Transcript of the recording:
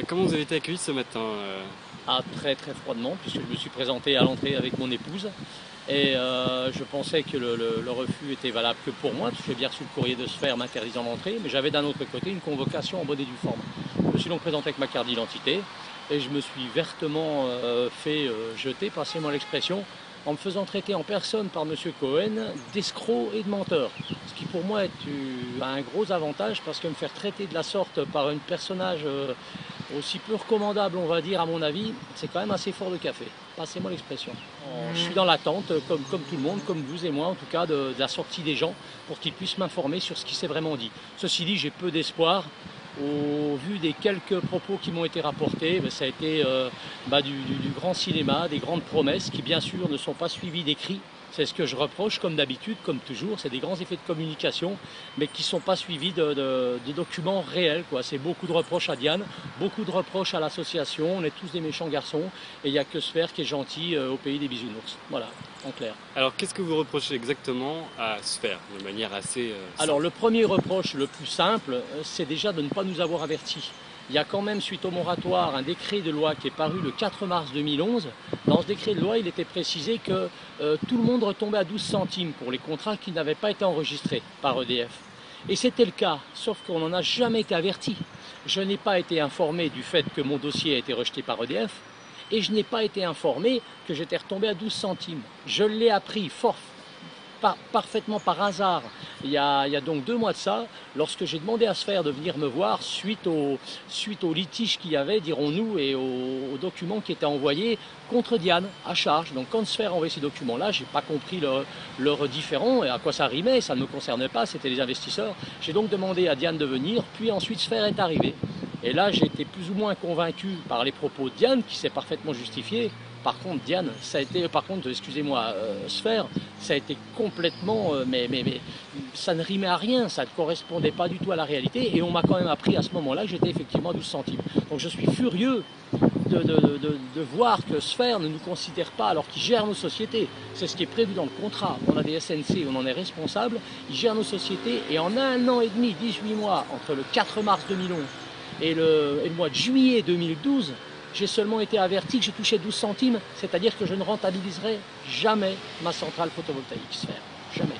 Comment vous avez été accueilli ce matin Ah, très très froidement, puisque je me suis présenté à l'entrée avec mon épouse. Et je pensais que le refus était valable que pour moi, parce que j'ai bien reçu le courrier de Sphère m'interdisant d'entrer, mais j'avais d'un autre côté une convocation en bonne et due forme. Je me suis donc présenté avec ma carte d'identité, et je me suis vertement fait jeter, passez-moi l'expression, en me faisant traiter en personne par M. Cohen d'escroc et de menteur. Ce qui pour moi a un gros avantage, parce que me faire traiter de la sorte par un personnage aussi peu recommandable, on va dire, à mon avis, c'est quand même assez fort de café. Passez-moi l'expression. Je suis dans l'attente, comme tout le monde, comme vous et moi en tout cas, de la sortie des gens pour qu'ils puissent m'informer sur ce qui s'est vraiment dit. Ceci dit, j'ai peu d'espoir. Au vu des quelques propos qui m'ont été rapportés, ça a été du grand cinéma, des grandes promesses qui bien sûr ne sont pas suivies d'écrits. C'est ce que je reproche, comme d'habitude, comme toujours. C'est des grands effets de communication, mais qui ne sont pas suivis de documents réels, quoi. C'est beaucoup de reproches à Diane, beaucoup de reproches à l'association. On est tous des méchants garçons, et il n'y a que Sphère qui est gentil au pays des bisounours. Voilà, en clair. Alors qu'est-ce que vous reprochez exactement à Sphère, de manière assez Alors simple? le premier reproche, le plus simple, c'est déjà de ne pas nous avoir avertis. Il y a quand même, suite au moratoire, un décret de loi qui est paru le 4 mars 2011. Dans ce décret de loi, il était précisé que tout le monde retombait à 12 centimes pour les contrats qui n'avaient pas été enregistrés par EDF. Et c'était le cas, sauf qu'on n'en a jamais été averti. Je n'ai pas été informé du fait que mon dossier a été rejeté par EDF, et je n'ai pas été informé que j'étais retombé à 12 centimes. Je l'ai appris parfaitement par hasard, il y a donc 2 mois de ça, lorsque j'ai demandé à Sphère de venir me voir suite au litige qu'il y avait, dirons-nous, et aux documents qui étaient envoyés contre Diane, à charge. Donc quand Sphère a envoyé ces documents-là, je n'ai pas compris leur différend et à quoi ça rimait, ça ne me concernait pas, c'était les investisseurs. J'ai donc demandé à Diane de venir, puis ensuite Sphère est arrivée. Et là, j'ai été plus ou moins convaincu par les propos de Diane, qui s'est parfaitement justifié. Par contre, Diane, ça a été, par contre, excusez-moi, Sphère, ça a été complètement, mais ça ne rimait à rien, ça ne correspondait pas du tout à la réalité, et on m'a quand même appris à ce moment-là que j'étais effectivement à 12 centimes. Donc je suis furieux de voir que Sphère ne nous considère pas alors qu'il gère nos sociétés. C'est ce qui est prévu dans le contrat. On a des SNC, on en est responsable, il gère nos sociétés, et en 1 an et demi, 18 mois, entre le 4 mars 2011 et le mois de juillet 2012, j'ai seulement été averti que je touchais 12 centimes, c'est-à-dire que je ne rentabiliserai jamais ma centrale photovoltaïque Sphère. Jamais.